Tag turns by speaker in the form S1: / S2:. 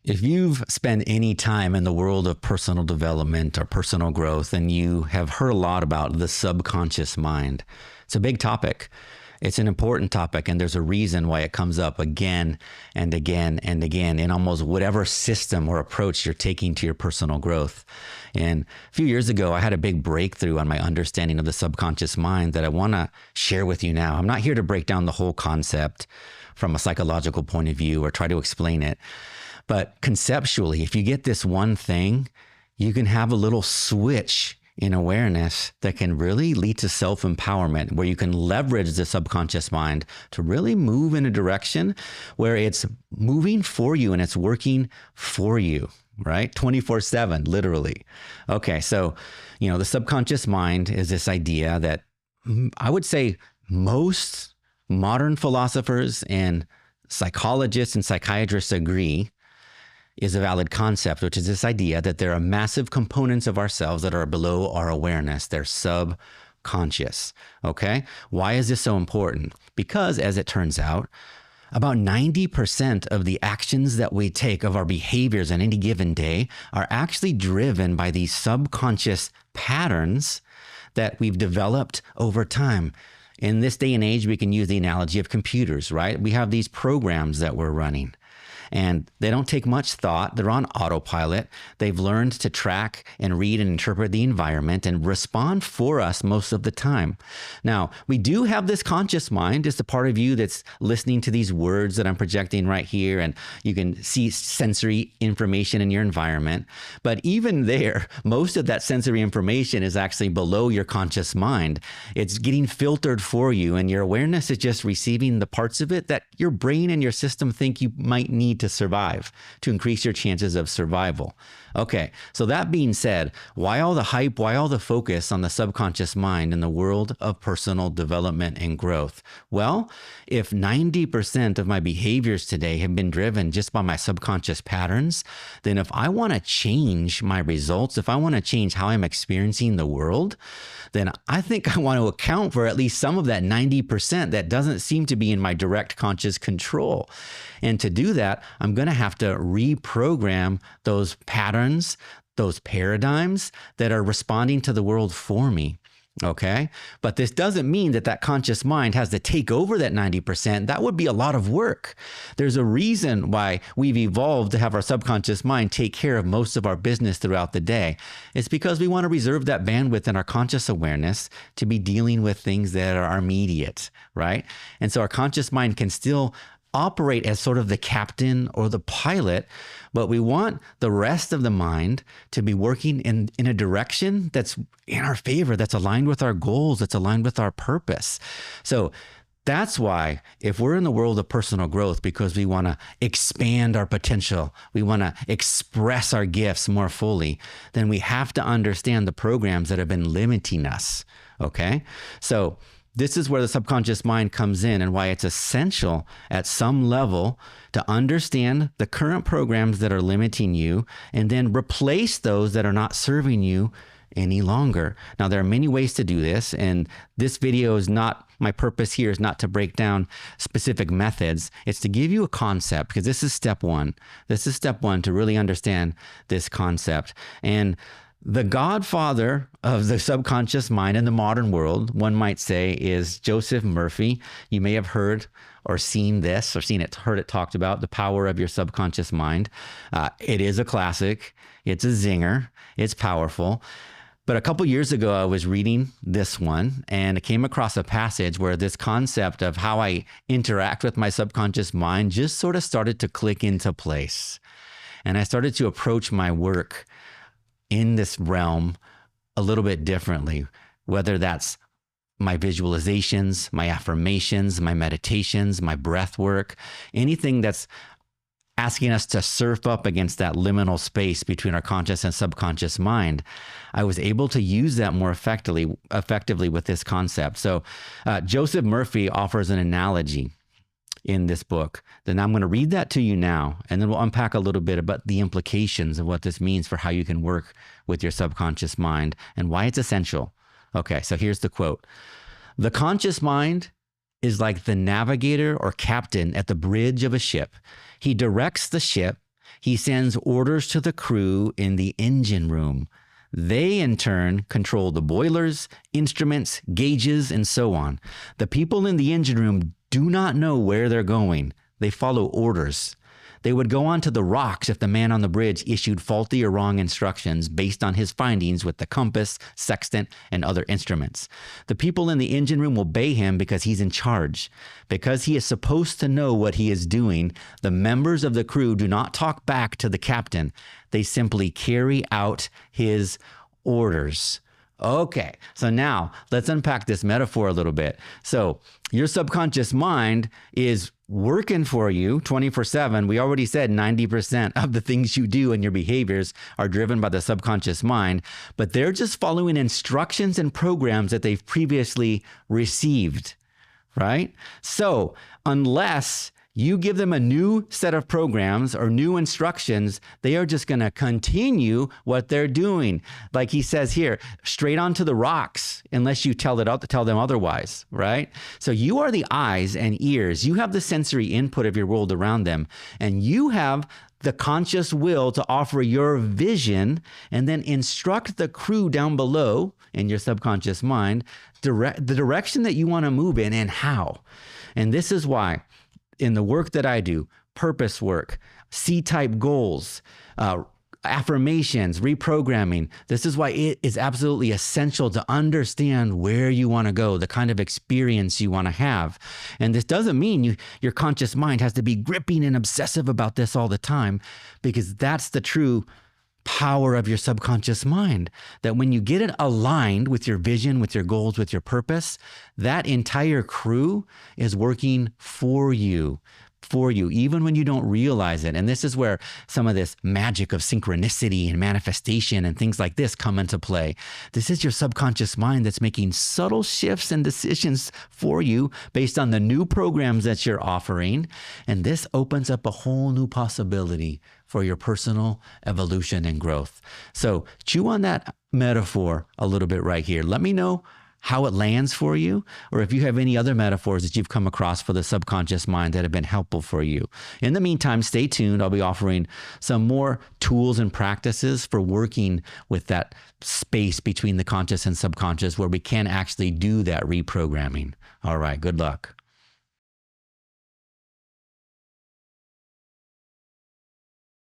S1: If you've spent any time in the world of personal development or personal growth, then you have heard a lot about the subconscious mind. It's a big topic. It's an important topic, and there's a reason why it comes up again and again and again in almost whatever system or approach you're taking to your personal growth. And a few years ago, I had a big breakthrough on my understanding of the subconscious mind that I want to share with you now. I'm not here to break down the whole concept from a psychological point of view or try to explain it. But conceptually, if you get this one thing, you can have a little switch in awareness that can really lead to self-empowerment, where you can leverage the subconscious mind to really move in a direction where it's moving for you and it's working for you, right? 24/7, literally. Okay, so, the subconscious mind is this idea that I would say most modern philosophers and psychologists and psychiatrists agree is a valid concept, which is this idea that there are massive components of ourselves that are below our awareness. They're subconscious, okay? Why is this so important? Because, as it turns out, about 90% of the actions that we take, of our behaviors on any given day, are actually driven by these subconscious patterns that we've developed over time. In this day and age, we can use the analogy of computers, right? We have these programs that we're running, and they don't take much thought. They're on autopilot. They've learned to track and read and interpret the environment and respond for us most of the time. Now, we do have this conscious mind. It's the part of you that's listening to these words that I'm projecting right here, and you can see sensory information in your environment. But even there, most of that sensory information is actually below your conscious mind. It's getting filtered for you, and your awareness is just receiving the parts of it that your brain and your system think you might need to survive, to increase your chances of survival. Okay, so that being said, why all the hype, why all the focus on the subconscious mind in the world of personal development and growth? Well, if 90% of my behaviors today have been driven just by my subconscious patterns, then if I want to change my results, if I want to change how I'm experiencing the world, then I think I want to account for at least some of that 90% that doesn't seem to be in my direct conscious control. And to do that, I'm going to have to reprogram those patterns, those paradigms that are responding to the world for me. Okay. But this doesn't mean that that conscious mind has to take over that 90%. That would be a lot of work. There's a reason why we've evolved to have our subconscious mind take care of most of our business throughout the day. It's because we want to reserve that bandwidth in our conscious awareness to be dealing with things that are immediate, right? And so our conscious mind can still operate as sort of the captain or the pilot, but we want the rest of the mind to be working in a direction that's in our favor, that's aligned with our goals, that's aligned with our purpose. So that's why if we're in the world of personal growth because we want to expand our potential, we want to express our gifts more fully, then we have to understand the programs that have been limiting us, okay? So this is where the subconscious mind comes in and why it's essential at some level to understand the current programs that are limiting you and then replace those that are not serving you any longer. Now, there are many ways to do this, and this video is not, my purpose here is not to break down specific methods. It's to give you a concept, because this is step one. This is step one to really understand this concept. And the godfather of the subconscious mind in the modern world, one might say, is Joseph Murphy. You may have heard or seen this or heard it talked about, The Power of Your Subconscious Mind. It is a classic. It's a zinger. It's powerful. But a couple years ago, I was reading this one and I came across a passage where this concept of how I interact with my subconscious mind just sort of started to click into place. And I started to approach my work in this realm a little bit differently, whether that's my visualizations, my affirmations, my meditations, my breath work, anything that's asking us to surf up against that liminal space between our conscious and subconscious mind. I was able to use that more effectively with this concept. So Joseph Murphy offers an analogy in this book. Then I'm going to read that to you now, and then we'll unpack a little bit about the implications of what this means for how you can work with your subconscious mind and why it's essential. Okay, so here's the quote. "The conscious mind is like the navigator or captain at the bridge of a ship. He directs the ship He sends orders to the crew in the engine room. They, in turn, control the boilers, instruments, gauges, and so on. The people in the engine room do not know where they're going. They follow orders. They would go on to the rocks if the man on the bridge issued faulty or wrong instructions based on his findings with the compass, sextant, and other instruments. The people in the engine room obey him because he's in charge. Because he is supposed to know what he is doing, the members of the crew do not talk back to the captain. They simply carry out his orders. Okay, so now let's unpack this metaphor a little bit. So your subconscious mind is working for you 24/7. We already said 90% of the things you do and your behaviors are driven by the subconscious mind, but they're just following instructions and programs that they've previously received, right? So unless you give them a new set of programs or new instructions, they are just going to continue what they're doing. Like he says here, straight onto the rocks, unless you tell them otherwise, right? So you are the eyes and ears. You have the sensory input of your world around them, and you have the conscious will to offer your vision and then instruct the crew down below in your subconscious mind, the direction that you want to move in and how. And this is why in the work that I do, purpose work, C-type goals, affirmations, reprogramming, this is why it is absolutely essential to understand where you want to go, the kind of experience you want to have. And this doesn't mean your conscious mind has to be gripping and obsessive about this all the time, because that's the true power of your subconscious mind, that when you get it aligned with your vision, with your goals, with your purpose, that entire crew is working for you, even when you don't realize it. And this is where some of this magic of synchronicity and manifestation and things like this come into play. This is your subconscious mind that's making subtle shifts and decisions for you based on the new programs that you're offering. And this opens up a whole new possibility for your personal evolution and growth. So chew on that metaphor a little bit right here. Let me know how it lands for you, or if you have any other metaphors that you've come across for the subconscious mind that have been helpful for you. In the meantime, stay tuned. I'll be offering some more tools and practices for working with that space between the conscious and subconscious where we can actually do that reprogramming. All right, good luck.